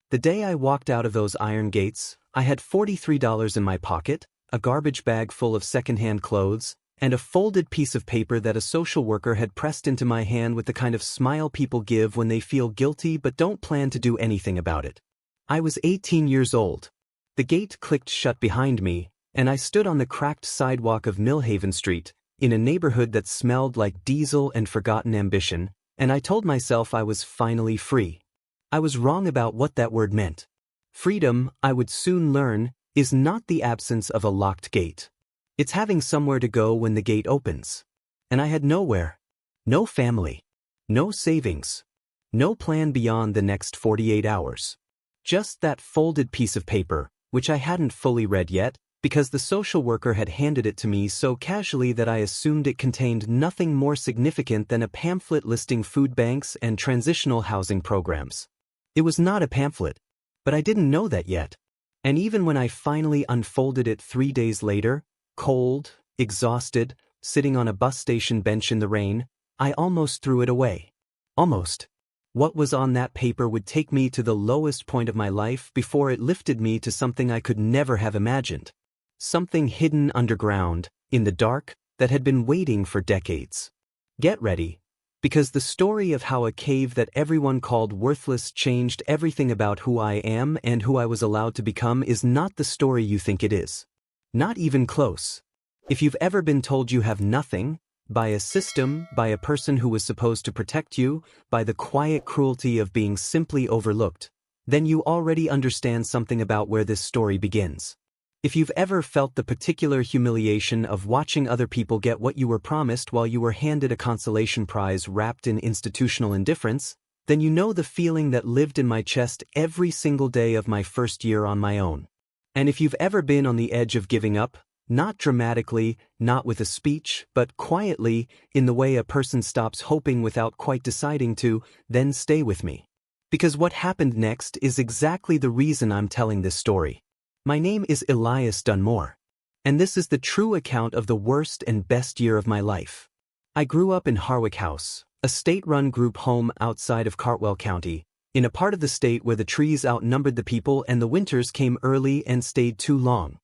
The day I walked out of those iron gates, I had $43 in my pocket, a garbage bag full of secondhand clothes, and a folded piece of paper that a social worker had pressed into my hand with the kind of smile people give when they feel guilty but don't plan to do anything about it. I was 18 years old. The gate clicked shut behind me, and I stood on the cracked sidewalk of Millhaven Street, in a neighborhood that smelled like diesel and forgotten ambition, and I told myself I was finally free. I was wrong about what that word meant. Freedom, I would soon learn, is not the absence of a locked gate. It's having somewhere to go when the gate opens. And I had nowhere. No family. No savings. No plan beyond the next 48 hours. Just that folded piece of paper, which I hadn't fully read yet, because the social worker had handed it to me so casually that I assumed it contained nothing more significant than a pamphlet listing food banks and transitional housing programs. It was not a pamphlet, but I didn't know that yet. And even when I finally unfolded it 3 days later, cold, exhausted, sitting on a bus station bench in the rain, I almost threw it away. Almost. What was on that paper would take me to the lowest point of my life before it lifted me to something I could never have imagined. Something hidden underground, in the dark, that had been waiting for decades. Get ready, because the story of how a cave that everyone called worthless changed everything about who I am and who I was allowed to become is not the story you think it is. Not even close. If you've ever been told you have nothing, by a system, by a person who was supposed to protect you, by the quiet cruelty of being simply overlooked, then you already understand something about where this story begins. If you've ever felt the particular humiliation of watching other people get what you were promised while you were handed a consolation prize wrapped in institutional indifference, then you know the feeling that lived in my chest every single day of my first year on my own. And if you've ever been on the edge of giving up, not dramatically, not with a speech, but quietly, in the way a person stops hoping without quite deciding to, then stay with me. Because what happened next is exactly the reason I'm telling this story. My name is Elias Dunmore, and this is the true account of the worst and best year of my life. I grew up in Harwick House, a state-run group home outside of Cartwell County, in a part of the state where the trees outnumbered the people and the winters came early and stayed too long.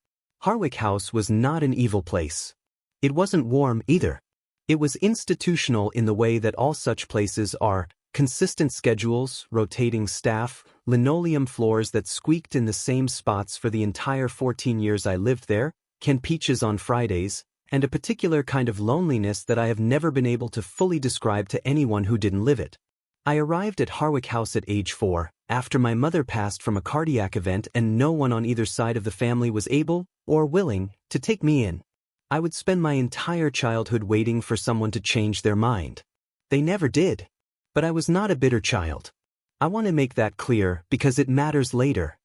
Harwick House was not an evil place. It wasn't warm either. It was institutional in the way that all such places are: consistent schedules, rotating staff, linoleum floors that squeaked in the same spots for the entire 14 years I lived there, canned peaches on Fridays, and a particular kind of loneliness that I have never been able to fully describe to anyone who didn't live it. I arrived at Harwick House at age 4, after my mother passed from a cardiac event and no one on either side of the family was able, or willing, to take me in. I would spend my entire childhood waiting for someone to change their mind. They never did. But I was not a bitter child. I want to make that clear because it matters later.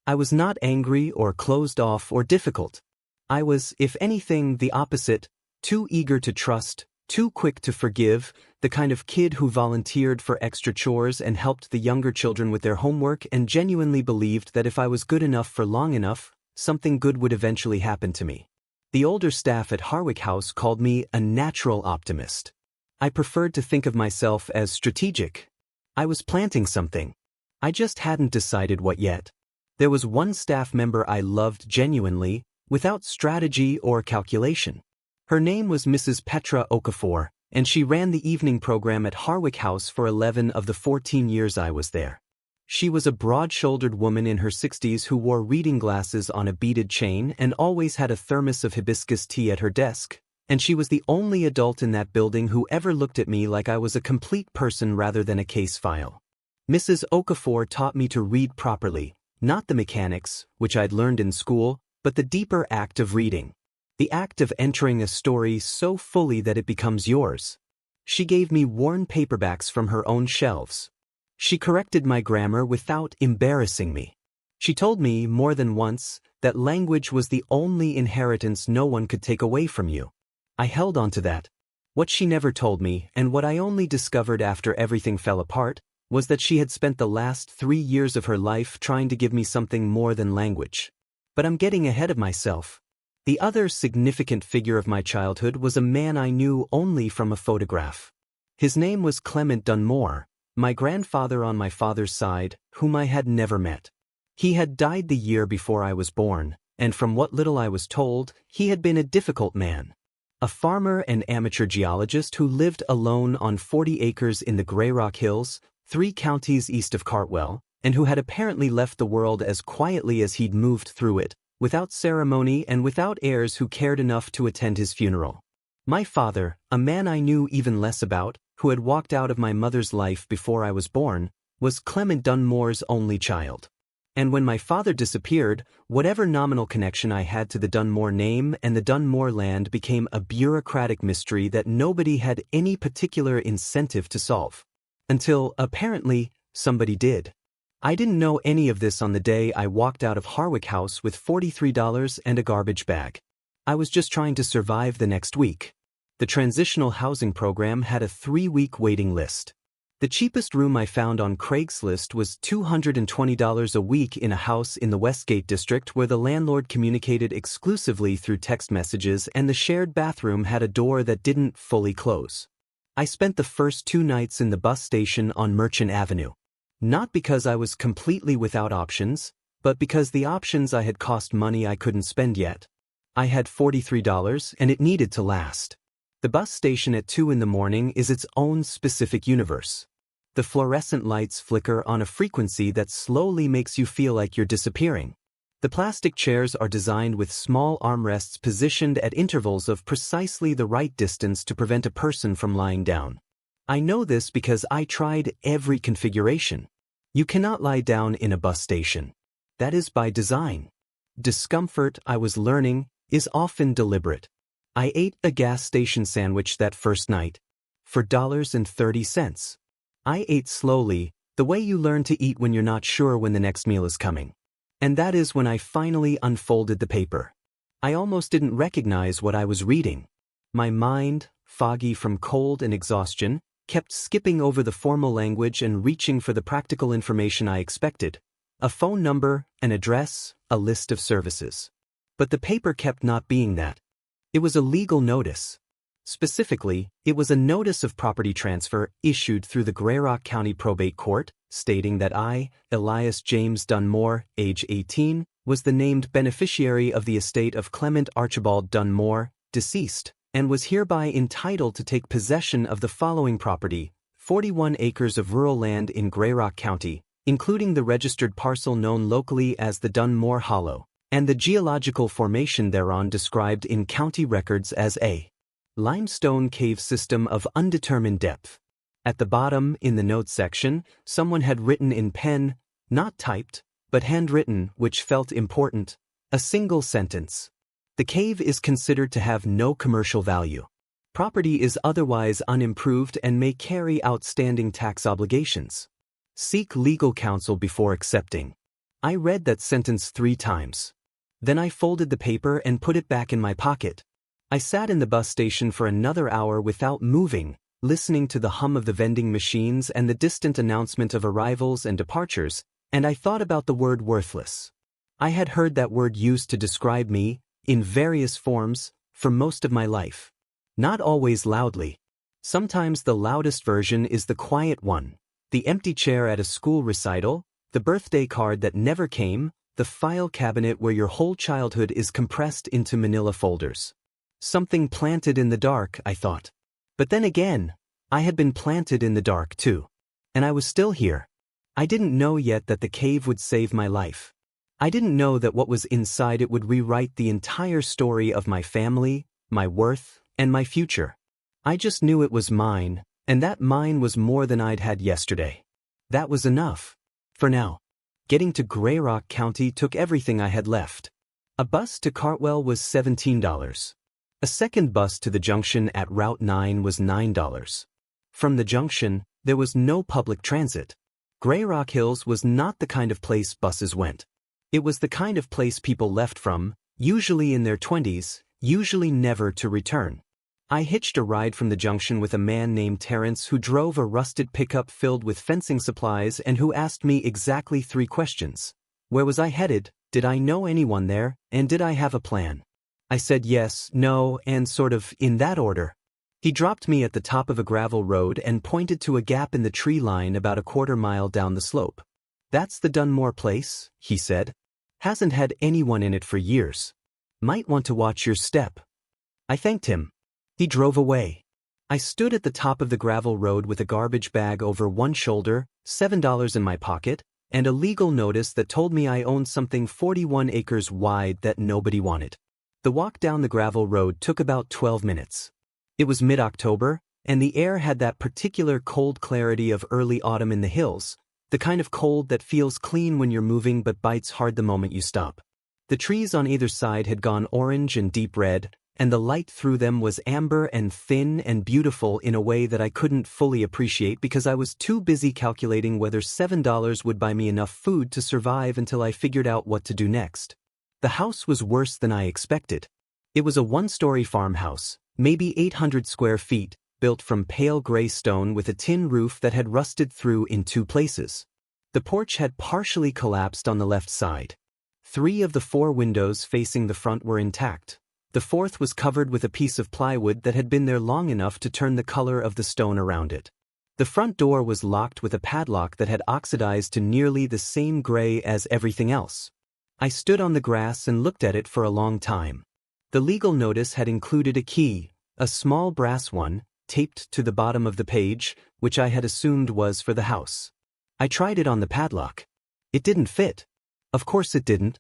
I was not angry or closed off or difficult. I was, if anything, the opposite: too eager to trust, too quick to forgive, the kind of kid who volunteered for extra chores and helped the younger children with their homework and genuinely believed that if I was good enough for long enough, something good would eventually happen to me. The older staff at Harwick House called me a natural optimist. I preferred to think of myself as strategic. I was planting something. I just hadn't decided what yet. There was one staff member I loved genuinely, without strategy or calculation. Her name was Mrs. Petra Okafor, and she ran the evening program at Harwick House for 11 of the 14 years I was there. She was a broad-shouldered woman in her 60s who wore reading glasses on a beaded chain and always had a thermos of hibiscus tea at her desk. And she was the only adult in that building who ever looked at me like I was a complete person rather than a case file. Mrs. Okafor taught me to read properly, not the mechanics, which I'd learned in school, but the deeper act of reading. The act of entering a story so fully that it becomes yours. She gave me worn paperbacks from her own shelves. She corrected my grammar without embarrassing me. She told me more than once that language was the only inheritance no one could take away from you. I held on to that. What she never told me, and what I only discovered after everything fell apart, was that she had spent the last 3 years of her life trying to give me something more than language. But I'm getting ahead of myself. The other significant figure of my childhood was a man I knew only from a photograph. His name was Clement Dunmore, my grandfather on my father's side, whom I had never met. He had died the year before I was born, and from what little I was told, he had been a difficult man. A farmer and amateur geologist who lived alone on 40 acres in the Grey Rock Hills, 3 counties east of Cartwell, and who had apparently left the world as quietly as he'd moved through it, without ceremony and without heirs who cared enough to attend his funeral. My father, a man I knew even less about, who had walked out of my mother's life before I was born, was Clement Dunmore's only child. And when my father disappeared, whatever nominal connection I had to the Dunmore name and the Dunmore land became a bureaucratic mystery that nobody had any particular incentive to solve. Until, apparently, somebody did. I didn't know any of this on the day I walked out of Harwick House with $43 and a garbage bag. I was just trying to survive the next week. The transitional housing program had a 3-week waiting list. The cheapest room I found on Craigslist was $220 a week in a house in the Westgate district where the landlord communicated exclusively through text messages and the shared bathroom had a door that didn't fully close. I spent the first 2 nights in the bus station on Merchant Avenue. Not because I was completely without options, but because the options I had cost money I couldn't spend yet. I had $43 and it needed to last. The bus station at 2 in the morning is its own specific universe. The fluorescent lights flicker on a frequency that slowly makes you feel like you're disappearing. The plastic chairs are designed with small armrests positioned at intervals of precisely the right distance to prevent a person from lying down. I know this because I tried every configuration. You cannot lie down in a bus station. That is by design. Discomfort, I was learning, is often deliberate. I ate a gas station sandwich that first night. For $1.30. I ate slowly, the way you learn to eat when you're not sure when the next meal is coming. And that is when I finally unfolded the paper. I almost didn't recognize what I was reading. My mind, foggy from cold and exhaustion, kept skipping over the formal language and reaching for the practical information I expected. A phone number, an address, a list of services. But the paper kept not being that. It was a legal notice. Specifically, it was a notice of property transfer issued through the Grey Rock County Probate Court, stating that I, Elias James Dunmore, age 18, was the named beneficiary of the estate of Clement Archibald Dunmore, deceased, and was hereby entitled to take possession of the following property, 41 acres of rural land in Grey Rock County, including the registered parcel known locally as the Dunmore Hollow, and the geological formation thereon described in county records as a limestone cave system of undetermined depth. At the bottom, in the notes section, someone had written in pen, not typed, but handwritten, which felt important, a single sentence. The cave is considered to have no commercial value. Property is otherwise unimproved and may carry outstanding tax obligations. Seek legal counsel before accepting. I read that sentence 3 times. Then I folded the paper and put it back in my pocket. I sat in the bus station for another hour without moving, listening to the hum of the vending machines and the distant announcement of arrivals and departures, and I thought about the word worthless. I had heard that word used to describe me, in various forms, for most of my life. Not always loudly. Sometimes the loudest version is the quiet one, the empty chair at a school recital, the birthday card that never came, the file cabinet where your whole childhood is compressed into manila folders. Something planted in the dark, I thought. But then again, I had been planted in the dark too. And I was still here. I didn't know yet that the cave would save my life. I didn't know that what was inside it would rewrite the entire story of my family, my worth, and my future. I just knew it was mine, and that mine was more than I'd had yesterday. That was enough. For now. Getting to Grey Rock County took everything I had left. A bus to Cartwell was $17. A second bus to the junction at Route 9 was $9. From the junction, there was no public transit. Grey Rock Hills was not the kind of place buses went. It was the kind of place people left from, usually in their 20s, usually never to return. I hitched a ride from the junction with a man named Terrence who drove a rusted pickup filled with fencing supplies and who asked me exactly 3 questions. Where was I headed, did I know anyone there, and did I have a plan? I said yes, no, and sort of in that order. He dropped me at the top of a gravel road and pointed to a gap in the tree line about a 1/4 mile down the slope. "That's the Dunmore place," he said. "Hasn't had anyone in it for years. Might want to watch your step." I thanked him. He drove away. I stood at the top of the gravel road with a garbage bag over one shoulder, $7 in my pocket, and a legal notice that told me I owned something 41 acres wide that nobody wanted. The walk down the gravel road took about 12 minutes. It was mid-October, and the air had that particular cold clarity of early autumn in the hills, the kind of cold that feels clean when you're moving but bites hard the moment you stop. The trees on either side had gone orange and deep red, and the light through them was amber and thin and beautiful in a way that I couldn't fully appreciate because I was too busy calculating whether $7 would buy me enough food to survive until I figured out what to do next. The house was worse than I expected. It was a one-story farmhouse, maybe 800 square feet, built from pale gray stone with a tin roof that had rusted through in 2 places. The porch had partially collapsed on the left side. 3 of the 4 windows facing the front were intact. The 4th was covered with a piece of plywood that had been there long enough to turn the color of the stone around it. The front door was locked with a padlock that had oxidized to nearly the same gray as everything else. I stood on the grass and looked at it for a long time. The legal notice had included a key, a small brass one, taped to the bottom of the page, which I had assumed was for the house. I tried it on the padlock. It didn't fit. Of course it didn't.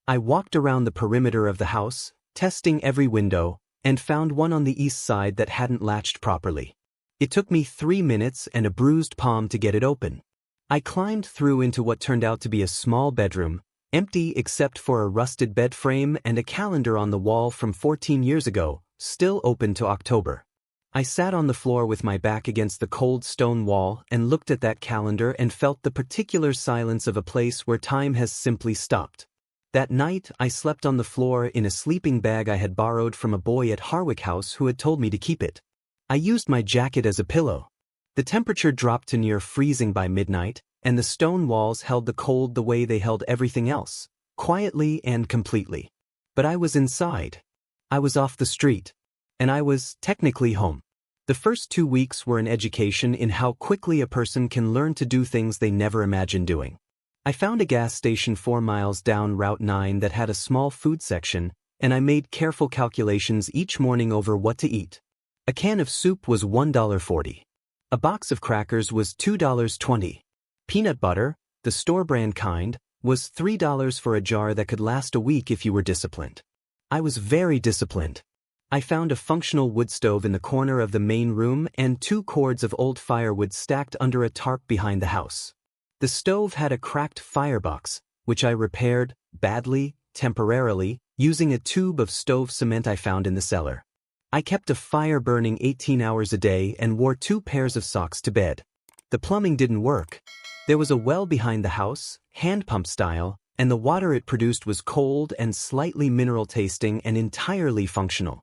I walked around the perimeter of the house, testing every window, and found one on the east side that hadn't latched properly. It took me 3 minutes and a bruised palm to get it open. I climbed through into what turned out to be a small bedroom, empty except for a rusted bed frame and a calendar on the wall from 14 years ago, still open to October. I sat on the floor with my back against the cold stone wall and looked at that calendar and felt the particular silence of a place where time has simply stopped. That night, I slept on the floor in a sleeping bag I had borrowed from a boy at Harwick House who had told me to keep it. I used my jacket as a pillow. The temperature dropped to near freezing by midnight, and the stone walls held the cold the way they held everything else, quietly and completely. But I was inside. I was off the street. And I was technically home. The first 2 weeks were an education in how quickly a person can learn to do things they never imagined doing. I found a gas station 4 miles down Route 9 that had a small food section, and I made careful calculations each morning over what to eat. A can of soup was $1.40. A box of crackers was $2.20. Peanut butter, the store-brand kind, was $3 for a jar that could last a week if you were disciplined. I was very disciplined. I found a functional wood stove in the corner of the main room and 2 cords of old firewood stacked under a tarp behind the house. The stove had a cracked firebox, which I repaired, badly, temporarily, using a tube of stove cement I found in the cellar. I kept a fire burning 18 hours a day and wore 2 pairs of socks to bed. The plumbing didn't work. There was a well behind the house, hand pump style, and the water it produced was cold and slightly mineral tasting and entirely functional.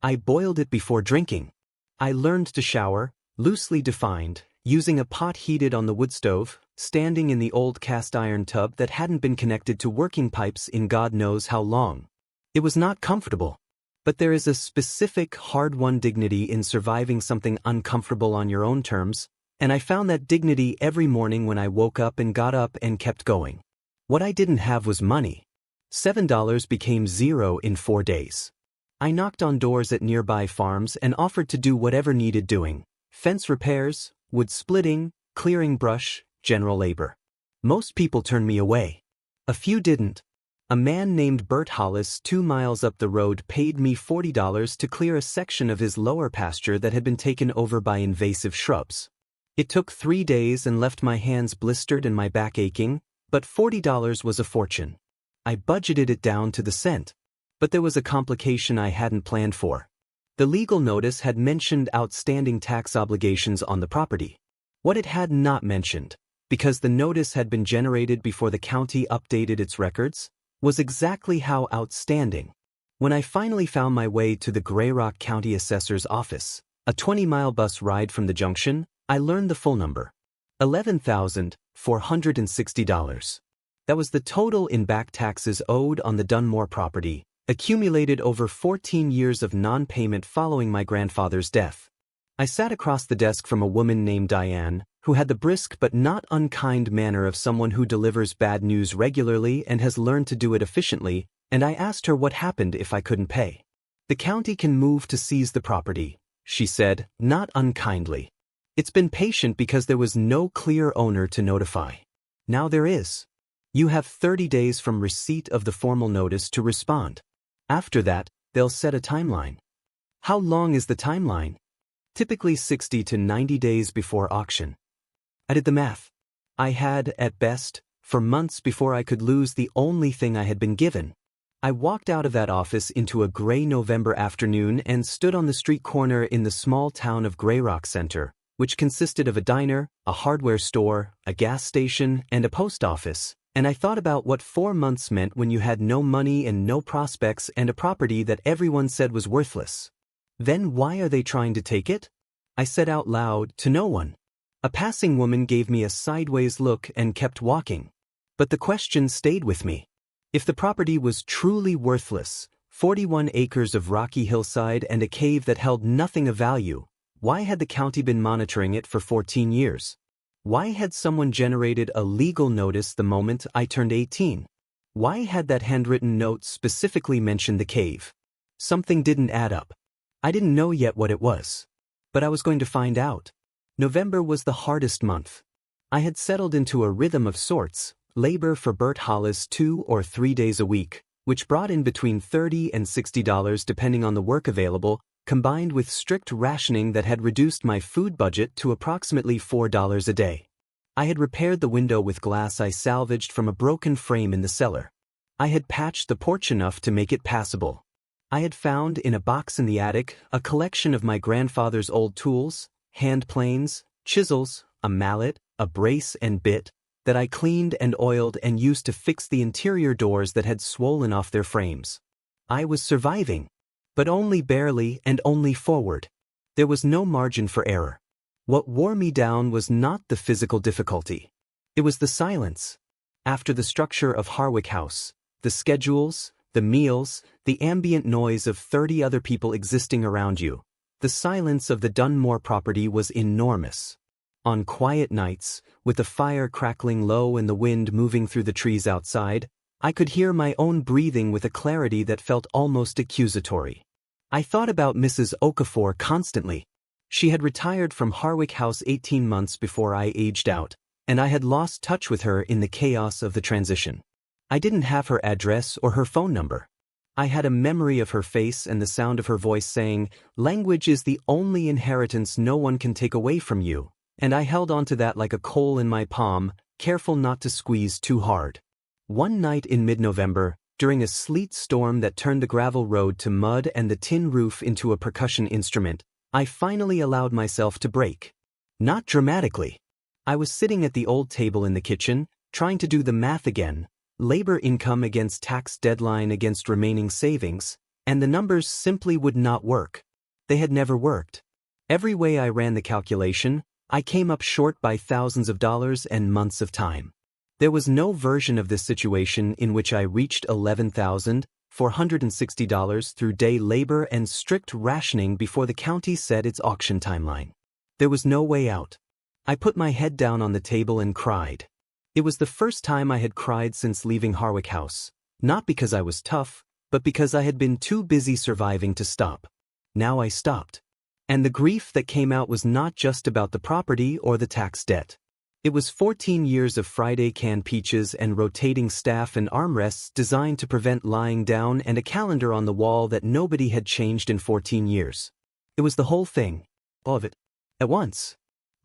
I boiled it before drinking. I learned to shower, loosely defined, using a pot heated on the wood stove, standing in the old cast iron tub that hadn't been connected to working pipes in God knows how long. It was not comfortable. But there is a specific, hard-won dignity in surviving something uncomfortable on your own terms, and I found that dignity every morning when I woke up and got up and kept going. What I didn't have was money. $7 became $0 in 4 days. I knocked on doors at nearby farms and offered to do whatever needed doing: fence repairs, wood splitting, clearing brush, general labor. Most people turned me away. A few didn't. A man named Bert Hollis 2 miles up the road paid me $40 to clear a section of his lower pasture that had been taken over by invasive shrubs. It took 3 days and left my hands blistered and my back aching, but $40 was a fortune. I budgeted it down to the cent. But there was a complication I hadn't planned for. The legal notice had mentioned outstanding tax obligations on the property. What it had not mentioned, because the notice had been generated before the county updated its records, was exactly how outstanding. When I finally found my way to the Grayrock County Assessor's office, a 20-mile bus ride from the junction, I learned the full number. $11,460. That was the total in back taxes owed on the Dunmore property, accumulated over 14 years of non-payment following my grandfather's death. I sat across the desk from a woman named Diane, who had the brisk but not unkind manner of someone who delivers bad news regularly and has learned to do it efficiently, and I asked her what happened if I couldn't pay. "The county can move to seize the property," she said, not unkindly. "It's been patient because there was no clear owner to notify. Now there is. You have 30 days from receipt of the formal notice to respond. After that, they'll set a timeline." "How long is the timeline?" "Typically 60 to 90 days before auction." I did the math. I had, at best, for months before I could lose the only thing I had been given. I walked out of that office into a gray November afternoon and stood on the street corner in the small town of Grey Rock Center, which consisted of a diner, a hardware store, a gas station, and a post office, and I thought about what 4 months meant when you had no money and no prospects and a property that everyone said was worthless. "Then why are they trying to take it?" I said out loud, to no one. A passing woman gave me a sideways look and kept walking. But the question stayed with me. If the property was truly worthless, 41 acres of rocky hillside and a cave that held nothing of value, why had the county been monitoring it for 14 years? Why had someone generated a legal notice the moment I turned 18? Why had that handwritten note specifically mentioned the cave? Something didn't add up. I didn't know yet what it was. But I was going to find out. November was the hardest month. I had settled into a rhythm of sorts, labor for Bert Hollis 2 or 3 days a week, which brought in between $30 and $60 depending on the work available, combined with strict rationing that had reduced my food budget to approximately $4 a day. I had repaired the window with glass I salvaged from a broken frame in the cellar. I had patched the porch enough to make it passable. I had found in a box in the attic a collection of my grandfather's old tools, hand planes, chisels, a mallet, a brace and bit, that I cleaned and oiled and used to fix the interior doors that had swollen off their frames. I was surviving, but only barely and only forward. There was no margin for error. What wore me down was not the physical difficulty. It was the silence. After the structure of Harwick House, the schedules, the meals, the ambient noise of 30 other people existing around you, the silence of the Dunmore property was enormous. On quiet nights, with the fire crackling low and the wind moving through the trees outside, I could hear my own breathing with a clarity that felt almost accusatory. I thought about Mrs. Okafor constantly. She had retired from Harwick House 18 months before I aged out, and I had lost touch with her in the chaos of the transition. I didn't have her address or her phone number. I had a memory of her face and the sound of her voice saying, "Language is the only inheritance no one can take away from you," and I held on to that like a coal in my palm, careful not to squeeze too hard. One night in mid-November, during a sleet storm that turned the gravel road to mud and the tin roof into a percussion instrument, I finally allowed myself to break. Not dramatically. I was sitting at the old table in the kitchen, trying to do the math again, labor income against tax deadline against remaining savings, and the numbers simply would not work. They had never worked. Every way I ran the calculation, I came up short by thousands of dollars and months of time. There was no version of this situation in which I reached $11,460 through day labor and strict rationing before the county set its auction timeline. There was no way out. I put my head down on the table and cried. It was the first time I had cried since leaving Harwick House, not because I was tough, but because I had been too busy surviving to stop. Now I stopped. And the grief that came out was not just about the property or the tax debt. It was 14 years of Friday canned peaches and rotating staff and armrests designed to prevent lying down and a calendar on the wall that nobody had changed in 14 years. It was the whole thing. All of it. At once.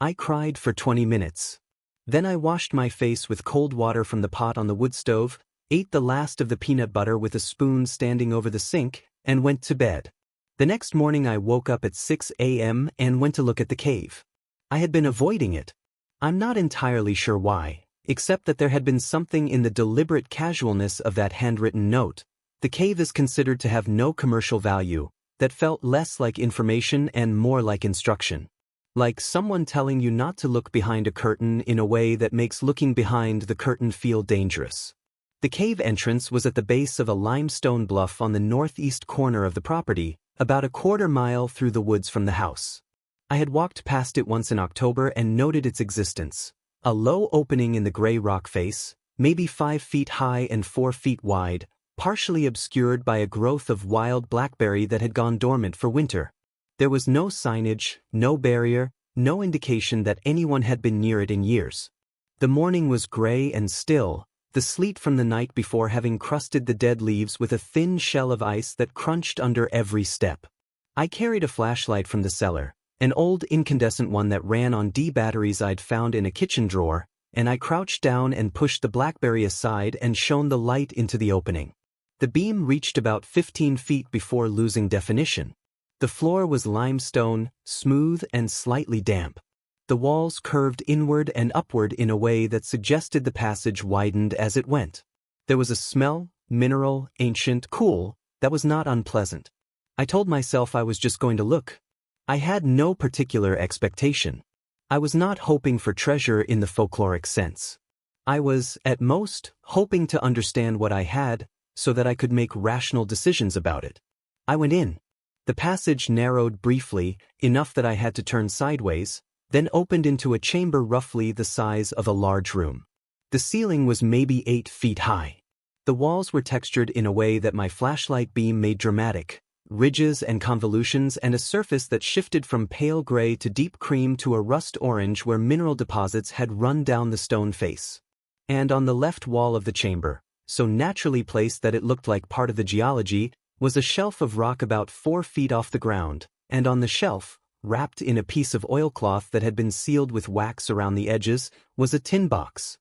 I cried for 20 minutes. Then I washed my face with cold water from the pot on the wood stove, ate the last of the peanut butter with a spoon standing over the sink, and went to bed. The next morning I woke up at 6 a.m. and went to look at the cave. I had been avoiding it. I'm not entirely sure why, except that there had been something in the deliberate casualness of that handwritten note. The cave is considered to have no commercial value, that felt less like information and more like instruction. Like someone telling you not to look behind a curtain in a way that makes looking behind the curtain feel dangerous. The cave entrance was at the base of a limestone bluff on the northeast corner of the property, about a quarter mile through the woods from the house. I had walked past it once in October and noted its existence. A low opening in the gray rock face, maybe 5 feet high and 4 feet wide, partially obscured by a growth of wild blackberry that had gone dormant for winter. There was no signage, no barrier, no indication that anyone had been near it in years. The morning was gray and still, the sleet from the night before having crusted the dead leaves with a thin shell of ice that crunched under every step. I carried a flashlight from the cellar, an old incandescent one that ran on D batteries I'd found in a kitchen drawer, and I crouched down and pushed the blackberry aside and shone the light into the opening. The beam reached about 15 feet before losing definition. The floor was limestone, smooth and slightly damp. The walls curved inward and upward in a way that suggested the passage widened as it went. There was a smell, mineral, ancient, cool, that was not unpleasant. I told myself I was just going to look. I had no particular expectation. I was not hoping for treasure in the folkloric sense. I was, at most, hoping to understand what I had, so that I could make rational decisions about it. I went in. The passage narrowed briefly, enough that I had to turn sideways, then opened into a chamber roughly the size of a large room. The ceiling was maybe 8 feet high. The walls were textured in a way that my flashlight beam made dramatic, ridges and convolutions and a surface that shifted from pale gray to deep cream to a rust orange where mineral deposits had run down the stone face. And on the left wall of the chamber, so naturally placed that it looked like part of the geology, was a shelf of rock about 4 feet off the ground, and on the shelf, wrapped in a piece of oilcloth that had been sealed with wax around the edges, was a tin box.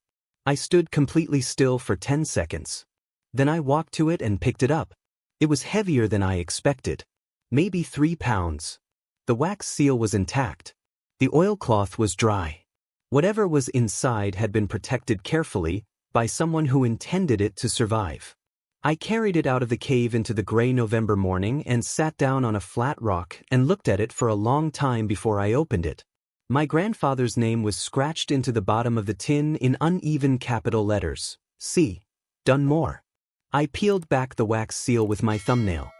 I stood completely still for 10 seconds. Then I walked to it and picked it up. It was heavier than I expected. Maybe 3 pounds. The wax seal was intact. The oilcloth was dry. Whatever was inside had been protected carefully by someone who intended it to survive. I carried it out of the cave into the gray November morning and sat down on a flat rock and looked at it for a long time before I opened it. My grandfather's name was scratched into the bottom of the tin in uneven capital letters. C. Dunmore. I peeled back the wax seal with my thumbnail.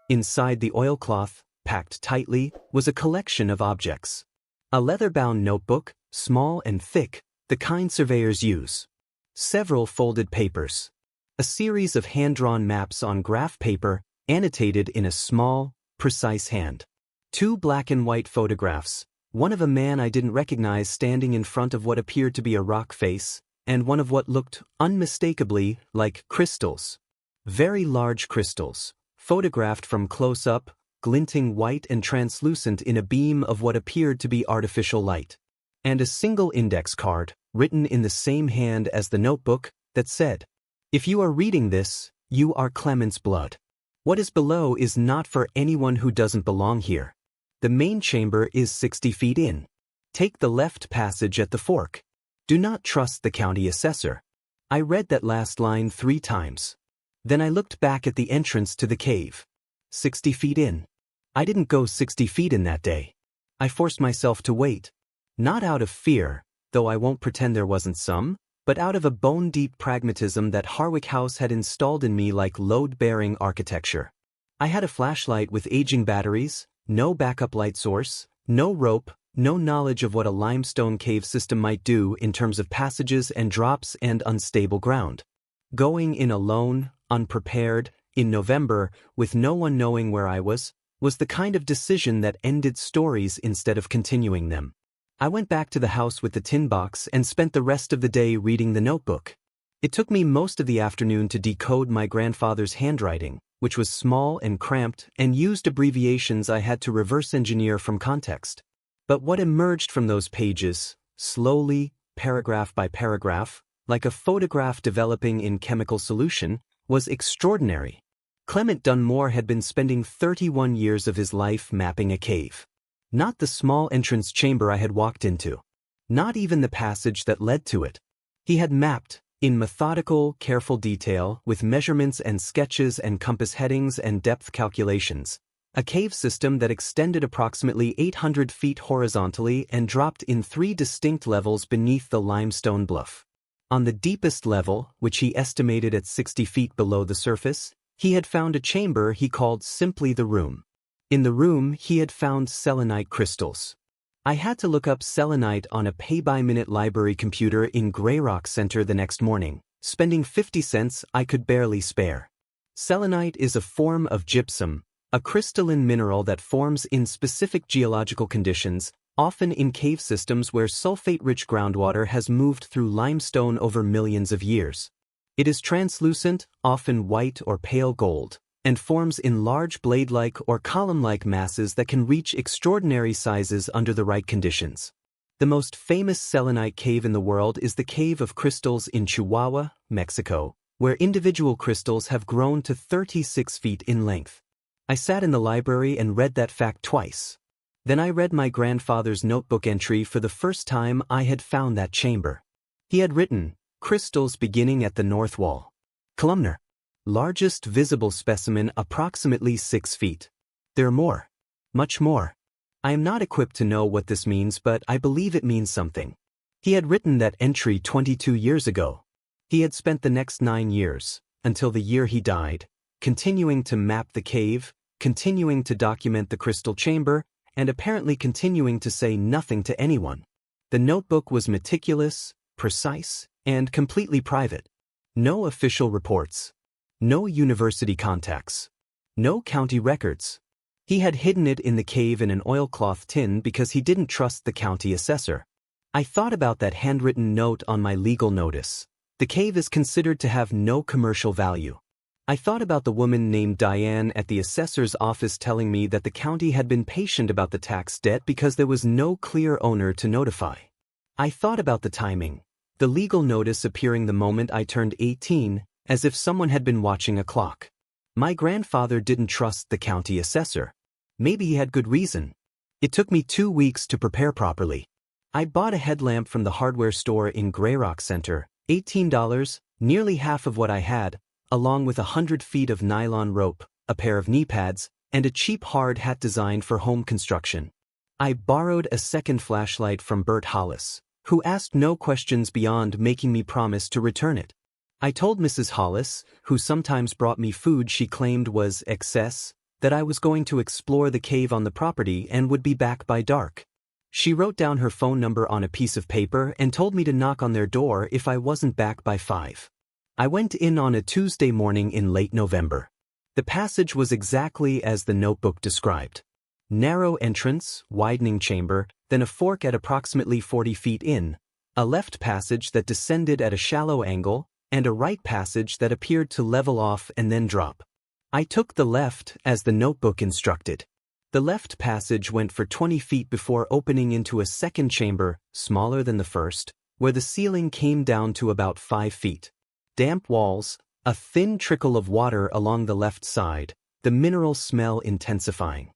Inside the oilcloth, packed tightly, was a collection of objects. A leather-bound notebook, small and thick, the kind surveyors use. Several folded papers. A series of hand-drawn maps on graph paper, annotated in a small, precise hand. 2 black and white photographs, one of a man I didn't recognize standing in front of what appeared to be a rock face, and one of what looked, unmistakably, like crystals. Very large crystals, photographed from close-up, glinting white and translucent in a beam of what appeared to be artificial light. And a single index card, written in the same hand as the notebook, that said, "If you are reading this, you are Clement's blood. What is below is not for anyone who doesn't belong here. The main chamber is 60 feet in. Take the left passage at the fork. Do not trust the county assessor." I read that last line 3 times. Then I looked back at the entrance to the cave. 60 feet in. I didn't go 60 feet in that day. I forced myself to wait. Not out of fear, though I won't pretend there wasn't some, but out of a bone-deep pragmatism that Harwick House had installed in me like load-bearing architecture. I had a flashlight with aging batteries, no backup light source, no rope, no knowledge of what a limestone cave system might do in terms of passages and drops and unstable ground. Going in alone, unprepared, in November, with no one knowing where I was the kind of decision that ended stories instead of continuing them. I went back to the house with the tin box and spent the rest of the day reading the notebook. It took me most of the afternoon to decode my grandfather's handwriting, which was small and cramped and used abbreviations I had to reverse engineer from context. But what emerged from those pages, slowly, paragraph by paragraph, like a photograph developing in chemical solution, was extraordinary. Clement Dunmore had been spending 31 years of his life mapping a cave. Not the small entrance chamber I had walked into. Not even the passage that led to it. He had mapped, in methodical, careful detail, with measurements and sketches and compass headings and depth calculations, a cave system that extended approximately 800 feet horizontally and dropped in 3 distinct levels beneath the limestone bluff. On the deepest level, which he estimated at 60 feet below the surface, he had found a chamber he called simply the room. In the room, he had found selenite crystals. I had to look up selenite on a pay-by-minute library computer in Greyrock Center the next morning, spending 50 cents I could barely spare. Selenite is a form of gypsum, a crystalline mineral that forms in specific geological conditions, often in cave systems where sulfate-rich groundwater has moved through limestone over millions of years. It is translucent, often white or pale gold, and forms in large blade-like or column-like masses that can reach extraordinary sizes under the right conditions. The most famous selenite cave in the world is the Cave of Crystals in Chihuahua, Mexico, where individual crystals have grown to 36 feet in length. I sat in the library and read that fact twice. Then I read my grandfather's notebook entry for the first time I had found that chamber. He had written, "Crystals beginning at the north wall. Columnar. Largest visible specimen approximately 6 feet. There are more. Much more. I am not equipped to know what this means, but I believe it means something." He had written that entry 22 years ago. He had spent the next 9 years, until the year he died, continuing to map the cave, continuing to document the crystal chamber, and apparently continuing to say nothing to anyone. The notebook was meticulous, precise, and completely private. No official reports. No university contacts. No county records. He had hidden it in the cave in an oilcloth tin because he didn't trust the county assessor. I thought about that handwritten note on my legal notice. The cave is considered to have no commercial value. I thought about the woman named Diane at the assessor's office telling me that the county had been patient about the tax debt because there was no clear owner to notify. I thought about the timing, the legal notice appearing the moment I turned 18, as if someone had been watching a clock. My grandfather didn't trust the county assessor. Maybe he had good reason. It took me 2 weeks to prepare properly. I bought a headlamp from the hardware store in Greyrock Center, $18, nearly half of what I had, along with 100 feet of nylon rope, a pair of knee pads, and a cheap hard hat designed for home construction. I borrowed a second flashlight from Bert Hollis, who asked no questions beyond making me promise to return it. I told Mrs. Hollis, who sometimes brought me food she claimed was excess, that I was going to explore the cave on the property and would be back by dark. She wrote down her phone number on a piece of paper and told me to knock on their door if I wasn't back by 5. I went in on a Tuesday morning in late November. The passage was exactly as the notebook described. Narrow entrance, widening chamber, then a fork at approximately 40 feet in, a left passage that descended at a shallow angle, and a right passage that appeared to level off and then drop. I took the left as the notebook instructed. The left passage went for 20 feet before opening into a second chamber, smaller than the first, where the ceiling came down to about 5 feet. Damp walls, a thin trickle of water along the left side, the mineral smell intensifying.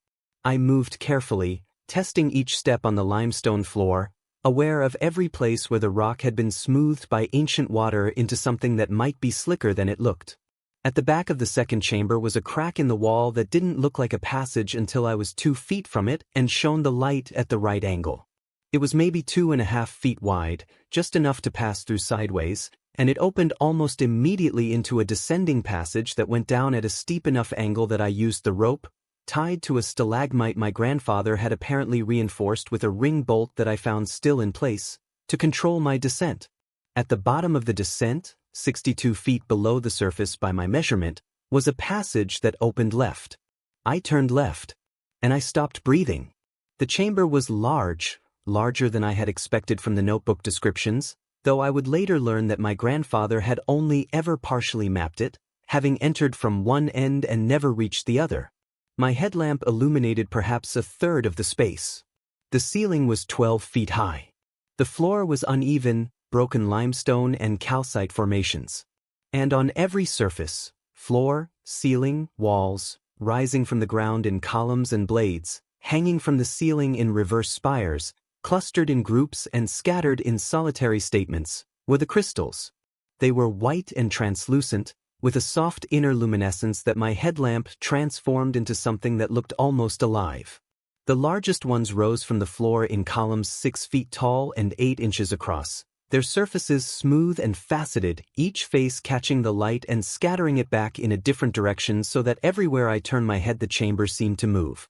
I moved carefully, testing each step on the limestone floor, aware of every place where the rock had been smoothed by ancient water into something that might be slicker than it looked. At the back of the second chamber was a crack in the wall that didn't look like a passage until I was 2 feet from it and shone the light at the right angle. It was maybe 2.5 feet wide, just enough to pass through sideways, and it opened almost immediately into a descending passage that went down at a steep enough angle that I used the rope, tied to a stalagmite my grandfather had apparently reinforced with a ring bolt that I found still in place, to control my descent. At the bottom of the descent, 62 feet below the surface by my measurement, was a passage that opened left. I turned left, and I stopped breathing. The chamber was large, larger than I had expected from the notebook descriptions, though I would later learn that my grandfather had only ever partially mapped it, having entered from one end and never reached the other. My headlamp illuminated perhaps a third of the space. The ceiling was 12 feet high. The floor was uneven, broken limestone and calcite formations. And on every surface, floor, ceiling, walls, rising from the ground in columns and blades, hanging from the ceiling in reverse spires, clustered in groups and scattered in solitary statements, were the crystals. They were white and translucent, with a soft inner luminescence that my headlamp transformed into something that looked almost alive. The largest ones rose from the floor in columns 6 feet tall and 8 inches across, their surfaces smooth and faceted, each face catching the light and scattering it back in a different direction so that everywhere I turned my head the chamber seemed to move.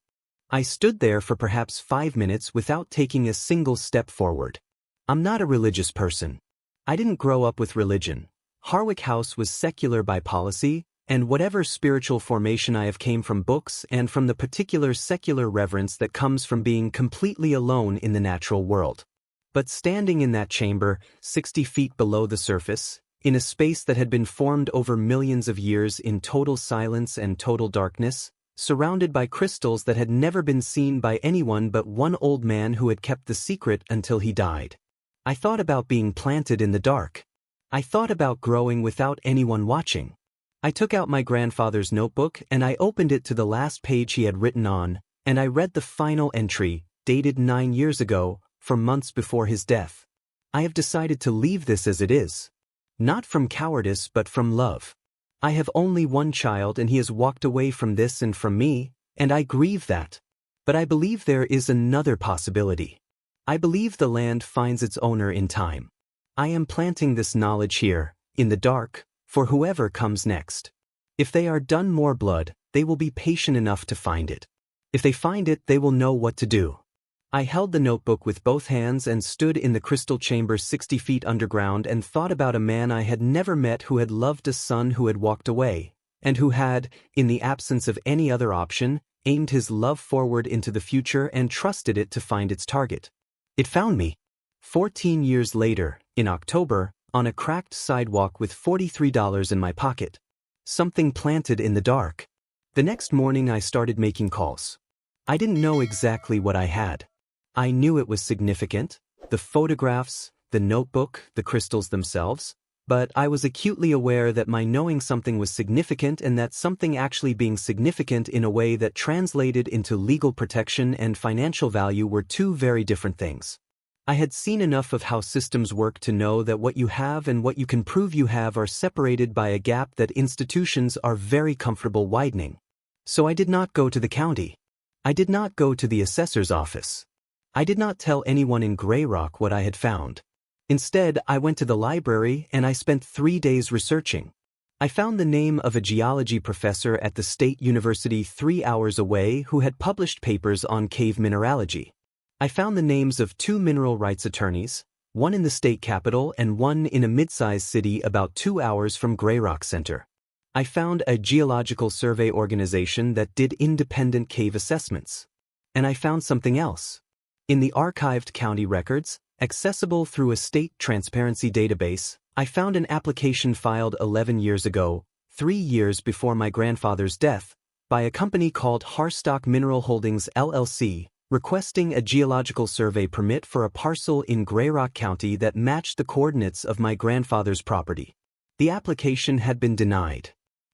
I stood there for perhaps 5 minutes without taking a single step forward. I'm not a religious person. I didn't grow up with religion. Harwick House was secular by policy, and whatever spiritual formation I have came from books and from the particular secular reverence that comes from being completely alone in the natural world. But standing in that chamber, 60 feet below the surface, in a space that had been formed over millions of years in total silence and total darkness, surrounded by crystals that had never been seen by anyone but one old man who had kept the secret until he died. I thought about being planted in the dark. I thought about growing without anyone watching. I took out my grandfather's notebook and I opened it to the last page he had written on, and I read the final entry, dated 9 years ago, for months before his death. I have decided to leave this as it is. Not from cowardice but from love. I have only one child and he has walked away from this and from me, and I grieve that. But I believe there is another possibility. I believe the land finds its owner in time. I am planting this knowledge here, in the dark, for whoever comes next. If they are done more blood, they will be patient enough to find it. If they find it, they will know what to do. I held the notebook with both hands and stood in the crystal chamber 60 feet underground and thought about a man I had never met who had loved a son who had walked away, and who had, in the absence of any other option, aimed his love forward into the future and trusted it to find its target. It found me. 14 years later, in October, on a cracked sidewalk with $43 in my pocket. Something planted in the dark. The next morning I started making calls. I didn't know exactly what I had. I knew it was significant, the photographs, the notebook, the crystals themselves, but I was acutely aware that my knowing something was significant and that something actually being significant in a way that translated into legal protection and financial value were two very different things. I had seen enough of how systems work to know that what you have and what you can prove you have are separated by a gap that institutions are very comfortable widening. So I did not go to the county. I did not go to the assessor's office. I did not tell anyone in Grey Rock what I had found. Instead, I went to the library and I spent 3 days researching. I found the name of a geology professor at the State University 3 hours away who had published papers on cave mineralogy. I found the names of 2 mineral rights attorneys, one in the state capital and one in a mid-sized city about 2 hours from Grey Rock Center. I found a geological survey organization that did independent cave assessments. And I found something else. In the archived county records, accessible through a state transparency database, I found an application filed 11 years ago, 3 years before my grandfather's death, by a company called Harstock Mineral Holdings LLC, requesting a geological survey permit for a parcel in Grey Rock County that matched the coordinates of my grandfather's property. The application had been denied.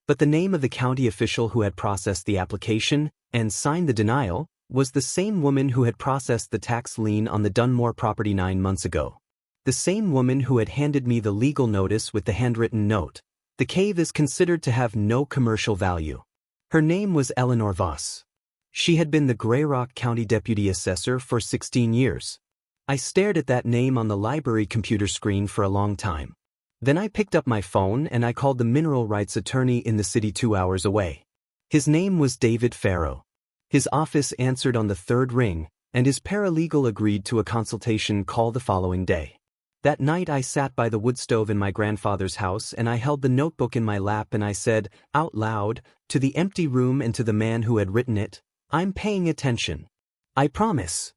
But the name of the county official who had processed the application and signed the denial was the same woman who had processed the tax lien on the Dunmore property 9 months ago. The same woman who had handed me the legal notice with the handwritten note. The cave is considered to have no commercial value. Her name was Eleanor Voss. She had been the Grey Rock County Deputy Assessor for 16 years. I stared at that name on the library computer screen for a long time. Then I picked up my phone and I called the mineral rights attorney in the city 2 hours away. His name was David Farrow. His office answered on the 3rd ring, and his paralegal agreed to a consultation call the following day. That night I sat by the wood stove in my grandfather's house and I held the notebook in my lap and I said, out loud, to the empty room and to the man who had written it, I'm paying attention. I promise.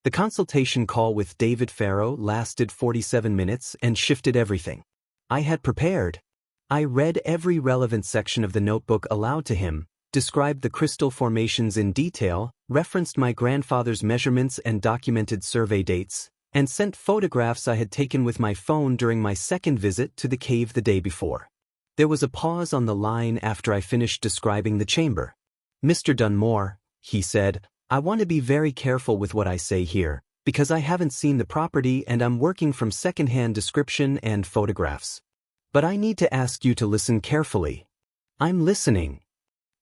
The consultation call with David Farrow lasted 47 minutes and shifted everything. I had prepared. I read every relevant section of the notebook aloud to him, described the crystal formations in detail, referenced my grandfather's measurements and documented survey dates, and sent photographs I had taken with my phone during my second visit to the cave the day before. There was a pause on the line after I finished describing the chamber. Mr. Dunmore, he said, I want to be very careful with what I say here, because I haven't seen the property and I'm working from second-hand description and photographs. But I need to ask you to listen carefully. I'm listening.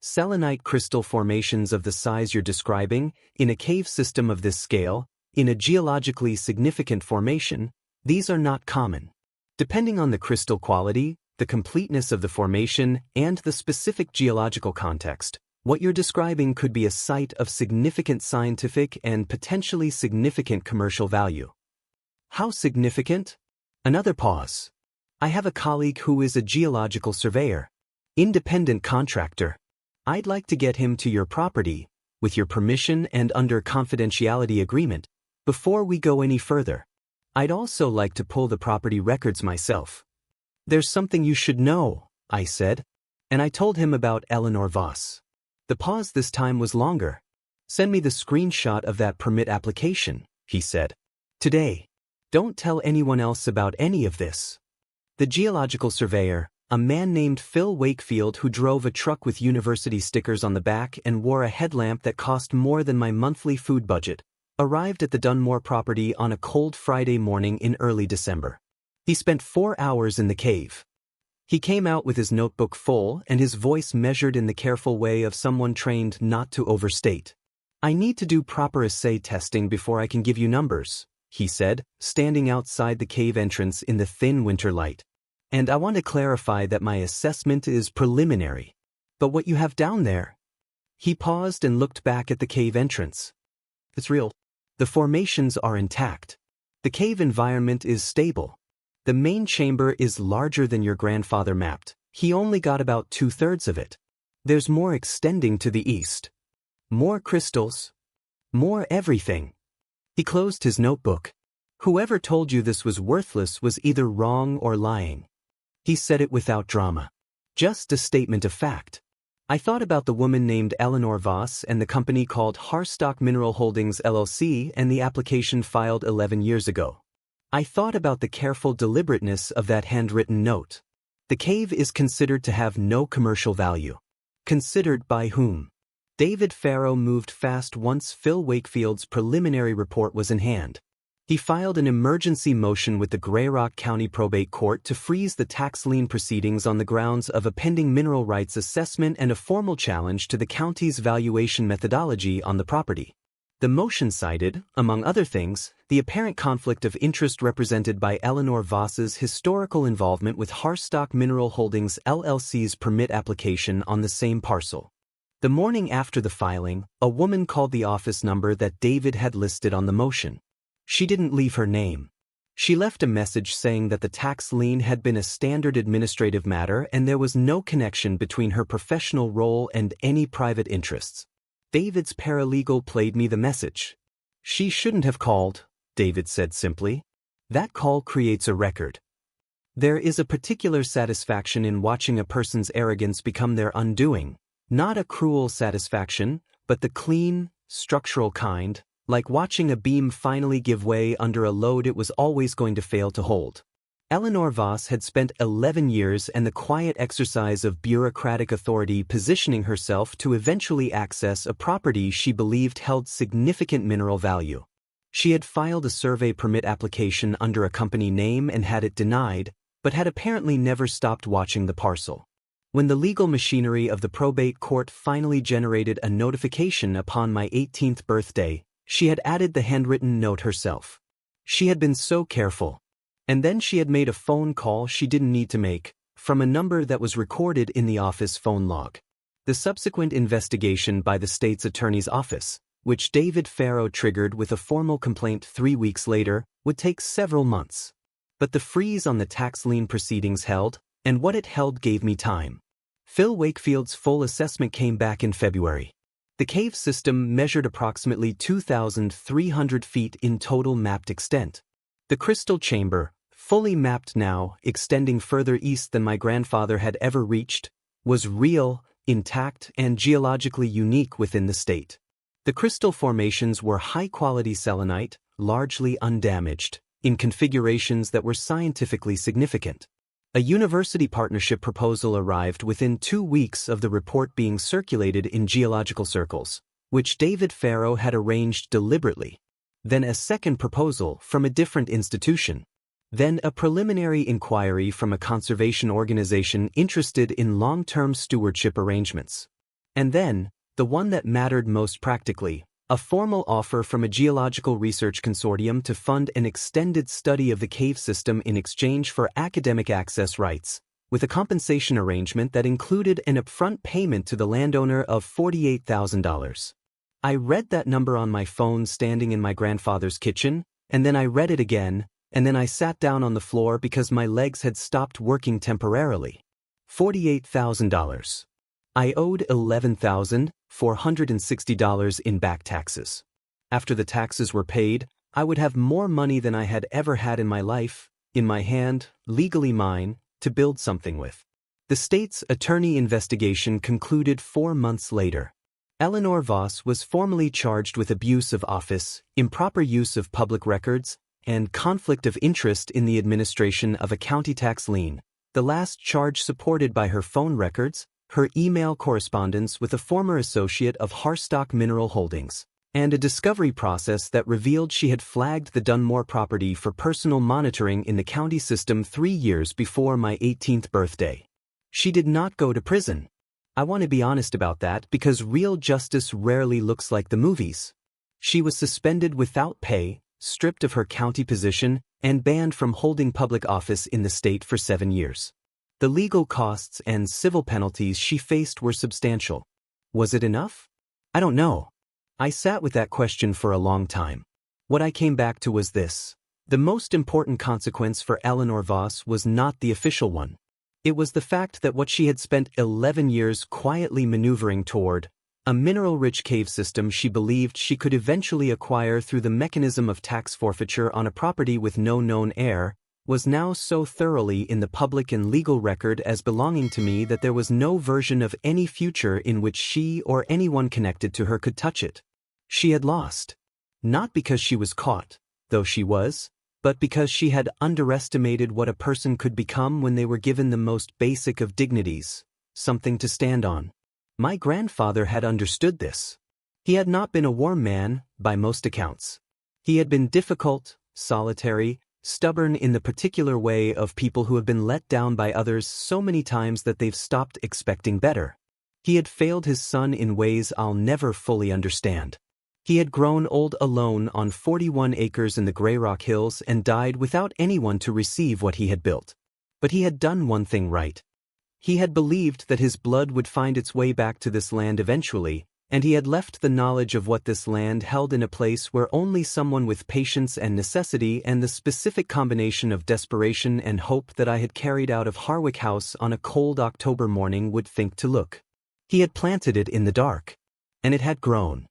Selenite crystal formations of the size you're describing, in a cave system of this scale, in a geologically significant formation, these are not common. Depending on the crystal quality, the completeness of the formation, and the specific geological context, What you're describing could be a site of significant scientific and potentially significant commercial value. How significant? Another pause. I have a colleague who is a geological surveyor, independent contractor. I'd like to get him to your property, with your permission and under confidentiality agreement, before we go any further. I'd also like to pull the property records myself. There's something you should know, I said, and I told him about Eleanor Voss. The pause this time was longer. Send me the screenshot of that permit application, he said. Today. Don't tell anyone else about any of this. The geological surveyor, a man named Phil Wakefield who drove a truck with university stickers on the back and wore a headlamp that cost more than my monthly food budget, arrived at the Dunmore property on a cold Friday morning in early December. He spent 4 hours in the cave. He came out with his notebook full and his voice measured in the careful way of someone trained not to overstate. I need to do proper assay testing before I can give you numbers, he said, standing outside the cave entrance in the thin winter light. And I want to clarify that my assessment is preliminary. But what you have down there? He paused and looked back at the cave entrance. It's real. The formations are intact. The cave environment is stable. The main chamber is larger than your grandfather mapped. He only got about 2/3 of it. There's more extending to the east. More crystals. More everything. He closed his notebook. Whoever told you this was worthless was either wrong or lying. He said it without drama. Just a statement of fact. I thought about the woman named Eleanor Voss and the company called Harstock Mineral Holdings LLC and the application filed 11 years ago. I thought about the careful deliberateness of that handwritten note. The cave is considered to have no commercial value. Considered by whom? David Farrow moved fast once Phil Wakefield's preliminary report was in hand. He filed an emergency motion with the Grayrock County Probate Court to freeze the tax lien proceedings on the grounds of a pending mineral rights assessment and a formal challenge to the county's valuation methodology on the property. The motion cited, among other things, the apparent conflict of interest represented by Eleanor Voss's historical involvement with Harstock Mineral Holdings LLC's permit application on the same parcel. The morning after the filing, a woman called the office number that David had listed on the motion. She didn't leave her name. She left a message saying that the tax lien had been a standard administrative matter and there was no connection between her professional role and any private interests. David's paralegal played me the message. She shouldn't have called, David said simply. That call creates a record. There is a particular satisfaction in watching a person's arrogance become their undoing, not a cruel satisfaction, but the clean, structural kind, like watching a beam finally give way under a load it was always going to fail to hold. Eleanor Voss had spent 11 years and the quiet exercise of bureaucratic authority positioning herself to eventually access a property she believed held significant mineral value. She had filed a survey permit application under a company name and had it denied, but had apparently never stopped watching the parcel. When the legal machinery of the probate court finally generated a notification upon my 18th birthday, she had added the handwritten note herself. She had been so careful. And then she had made a phone call she didn't need to make, from a number that was recorded in the office phone log. The subsequent investigation by the state's attorney's office, which David Farrow triggered with a formal complaint 3 weeks later, would take several months. But the freeze on the tax lien proceedings held, and what it held gave me time. Phil Wakefield's full assessment came back in February. The cave system measured approximately 2,300 feet in total mapped extent. The crystal chamber, fully mapped now, extending further east than my grandfather had ever reached, was real, intact, and geologically unique within the state. The crystal formations were high-quality selenite, largely undamaged, in configurations that were scientifically significant. A university partnership proposal arrived within 2 weeks of the report being circulated in geological circles, which David Farrow had arranged deliberately. Then a second proposal from a different institution. Then a preliminary inquiry from a conservation organization interested in long-term stewardship arrangements. And then, the one that mattered most practically, a formal offer from a geological research consortium to fund an extended study of the cave system in exchange for academic access rights, with a compensation arrangement that included an upfront payment to the landowner of $48,000. I read that number on my phone standing in my grandfather's kitchen, and then I read it again, and then I sat down on the floor because my legs had stopped working temporarily. $48,000. I owed $11,460 in back taxes. After the taxes were paid, I would have more money than I had ever had in my life, in my hand, legally mine, to build something with. The state's attorney investigation concluded 4 months later. Eleanor Voss was formally charged with abuse of office, improper use of public records, and conflict of interest in the administration of a county tax lien, the last charge supported by her phone records, her email correspondence with a former associate of Harstock Mineral Holdings, and a discovery process that revealed she had flagged the Dunmore property for personal monitoring in the county system 3 years before my 18th birthday. She did not go to prison. I want to be honest about that because real justice rarely looks like the movies. She was suspended without pay, stripped of her county position, and banned from holding public office in the state for 7 years. The legal costs and civil penalties she faced were substantial. Was it enough? I don't know. I sat with that question for a long time. What I came back to was this. The most important consequence for Eleanor Voss was not the official one. It was the fact that what she had spent 11 years quietly maneuvering toward, a mineral-rich cave system she believed she could eventually acquire through the mechanism of tax forfeiture on a property with no known heir, was now so thoroughly in the public and legal record as belonging to me that there was no version of any future in which she or anyone connected to her could touch it. She had lost. Not because she was caught, though she was, but because she had underestimated what a person could become when they were given the most basic of dignities, something to stand on. My grandfather had understood this. He had not been a warm man, by most accounts. He had been difficult, solitary, stubborn in the particular way of people who have been let down by others so many times that they've stopped expecting better. He had failed his son in ways I'll never fully understand. He had grown old alone on 41 acres in the Grey Rock Hills and died without anyone to receive what he had built. But he had done one thing right. He had believed that his blood would find its way back to this land eventually, and he had left the knowledge of what this land held in a place where only someone with patience and necessity and the specific combination of desperation and hope that I had carried out of Harwick House on a cold October morning would think to look. He had planted it in the dark. And it had grown.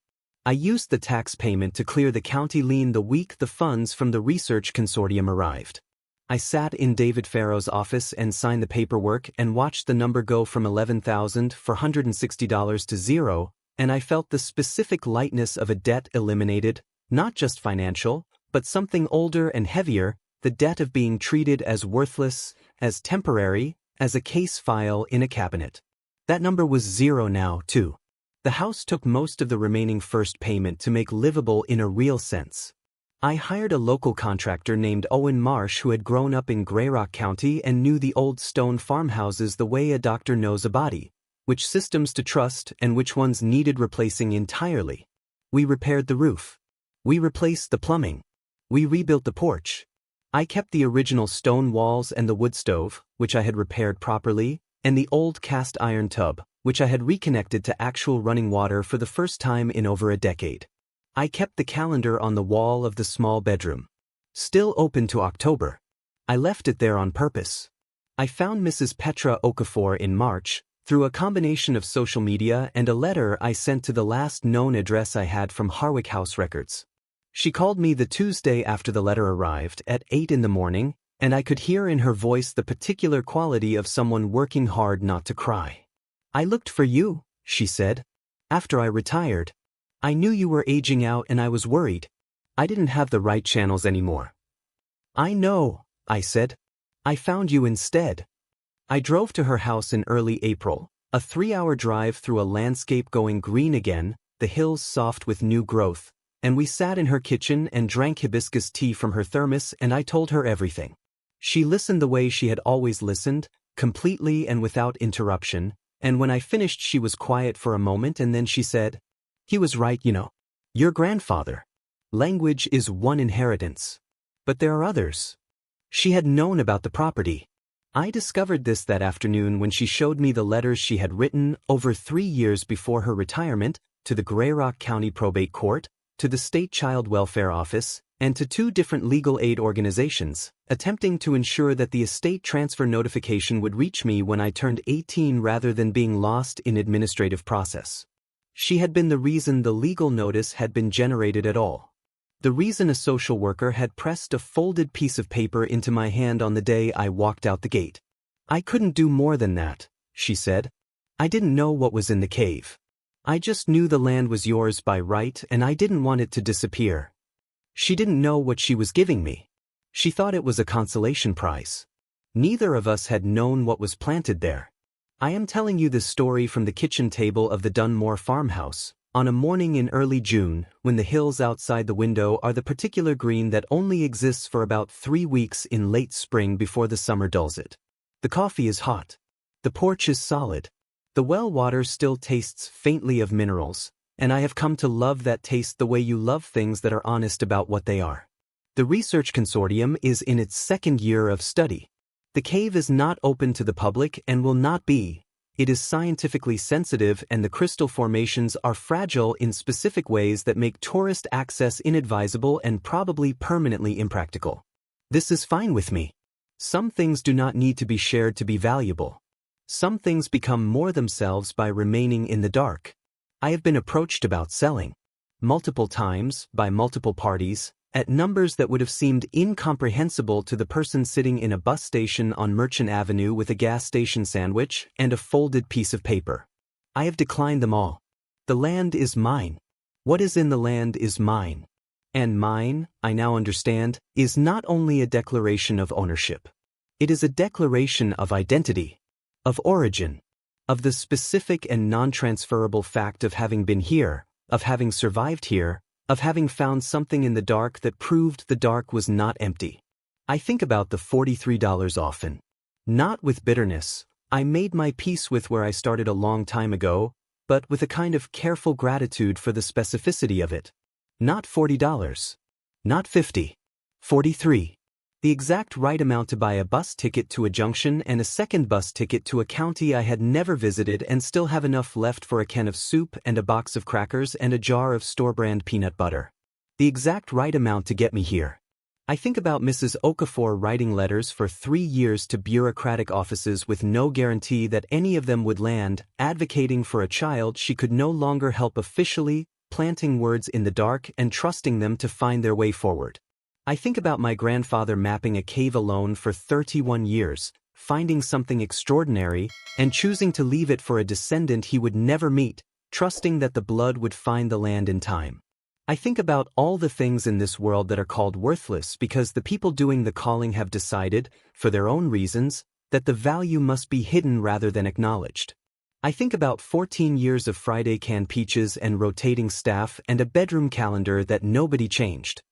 I used the tax payment to clear the county lien the week the funds from the research consortium arrived. I sat in David Farrow's office and signed the paperwork and watched the number go from $11,460 to zero, and I felt the specific lightness of a debt eliminated, not just financial, but something older and heavier, the debt of being treated as worthless, as temporary, as a case file in a cabinet. That number was zero now, too. The house took most of the remaining first payment to make livable in a real sense. I hired a local contractor named Owen Marsh who had grown up in Grey Rock County and knew the old stone farmhouses the way a doctor knows a body, which systems to trust and which ones needed replacing entirely. We repaired the roof. We replaced the plumbing. We rebuilt the porch. I kept the original stone walls and the wood stove, which I had repaired properly, and the old cast iron tub, which I had reconnected to actual running water for the first time in over a decade. I kept the calendar on the wall of the small bedroom. Still open to October. I left it there on purpose. I found Mrs. Petra Okafor in March, through a combination of social media and a letter I sent to the last known address I had from Harwick House records. She called me the Tuesday after the letter arrived at 8 in the morning, and I could hear in her voice the particular quality of someone working hard not to cry. "I looked for you," she said. "After I retired. I knew you were aging out and I was worried. I didn't have the right channels anymore." "I know," I said. "I found you instead." I drove to her house in early April, a 3-hour drive through a landscape going green again, the hills soft with new growth, and we sat in her kitchen and drank hibiscus tea from her thermos and I told her everything. She listened the way she had always listened, completely and without interruption, and when I finished she was quiet for a moment and then she said, "He was right, you know. Your grandfather. Language is one inheritance. But there are others." She had known about the property. I discovered this that afternoon when she showed me the letters she had written over 3 years before her retirement to the Grayrock County Probate Court, to the State Child Welfare Office, and to 2 different legal aid organizations, attempting to ensure that the estate transfer notification would reach me when I turned 18 rather than being lost in administrative process. She had been the reason the legal notice had been generated at all. The reason a social worker had pressed a folded piece of paper into my hand on the day I walked out the gate. "I couldn't do more than that," she said. "I didn't know what was in the cave. I just knew the land was yours by right and I didn't want it to disappear." She didn't know what she was giving me. She thought it was a consolation prize. Neither of us had known what was planted there. I am telling you this story from the kitchen table of the Dunmore farmhouse, on a morning in early June, when the hills outside the window are the particular green that only exists for about 3 weeks in late spring before the summer dulls it. The coffee is hot. The porch is solid. The well water still tastes faintly of minerals, and I have come to love that taste the way you love things that are honest about what they are. The research consortium is in its 2nd year of study. The cave is not open to the public and will not be. It is scientifically sensitive and the crystal formations are fragile in specific ways that make tourist access inadvisable and probably permanently impractical. This is fine with me. Some things do not need to be shared to be valuable. Some things become more themselves by remaining in the dark. I have been approached about selling. Multiple times, by multiple parties, at numbers that would have seemed incomprehensible to the person sitting in a bus station on Merchant Avenue with a gas station sandwich and a folded piece of paper. I have declined them all. The land is mine. What is in the land is mine. And mine, I now understand, is not only a declaration of ownership. It is a declaration of identity, of origin, of the specific and non-transferable fact of having been here, of having survived here, of having found something in the dark that proved the dark was not empty. I think about the $43 often. Not with bitterness. I made my peace with where I started a long time ago, but with a kind of careful gratitude for the specificity of it. Not $40. Not $50. $43. The exact right amount to buy a bus ticket to a junction and a second bus ticket to a county I had never visited and still have enough left for a can of soup and a box of crackers and a jar of store-brand peanut butter. The exact right amount to get me here. I think about Mrs. Okafor writing letters for 3 years to bureaucratic offices with no guarantee that any of them would land, advocating for a child she could no longer help officially, planting words in the dark and trusting them to find their way forward. I think about my grandfather mapping a cave alone for 31 years, finding something extraordinary, and choosing to leave it for a descendant he would never meet, trusting that the blood would find the land in time. I think about all the things in this world that are called worthless because the people doing the calling have decided, for their own reasons, that the value must be hidden rather than acknowledged. I think about 14 years of Friday canned peaches and rotating staff and a bedroom calendar that nobody changed.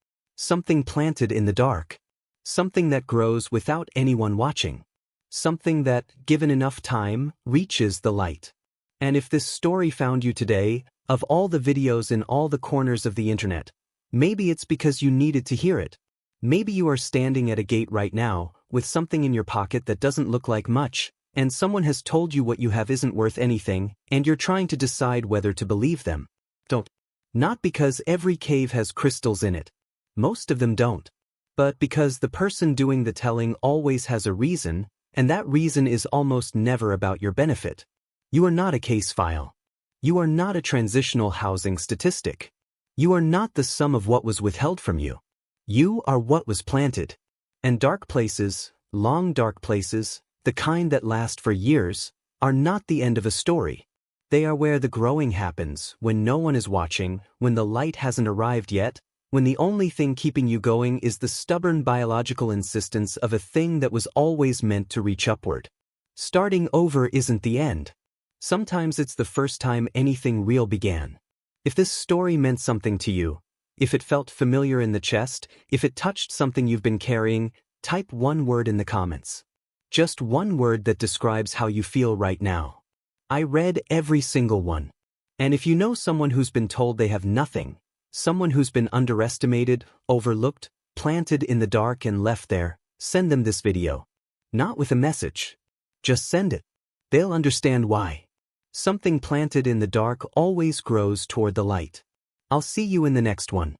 Something planted in the dark. Something that grows without anyone watching. Something that, given enough time, reaches the light. And if this story found you today, of all the videos in all the corners of the internet, maybe it's because you needed to hear it. Maybe you are standing at a gate right now, with something in your pocket that doesn't look like much, and someone has told you what you have isn't worth anything, and you're trying to decide whether to believe them. Don't. Not because every cave has crystals in it. Most of them don't. But because the person doing the telling always has a reason, and that reason is almost never about your benefit. You are not a case file. You are not a transitional housing statistic. You are not the sum of what was withheld from you. You are what was planted. And dark places, long dark places, the kind that last for years, are not the end of a story. They are where the growing happens, when no one is watching, when the light hasn't arrived yet, when the only thing keeping you going is the stubborn biological insistence of a thing that was always meant to reach upward. Starting over isn't the end. Sometimes it's the first time anything real began. If this story meant something to you, if it felt familiar in the chest, if it touched something you've been carrying, type one word in the comments. Just one word that describes how you feel right now. I read every single one. And if you know someone who's been told they have nothing, someone who's been underestimated, overlooked, planted in the dark and left there, send them this video. Not with a message. Just send it. They'll understand why. Something planted in the dark always grows toward the light. I'll see you in the next one.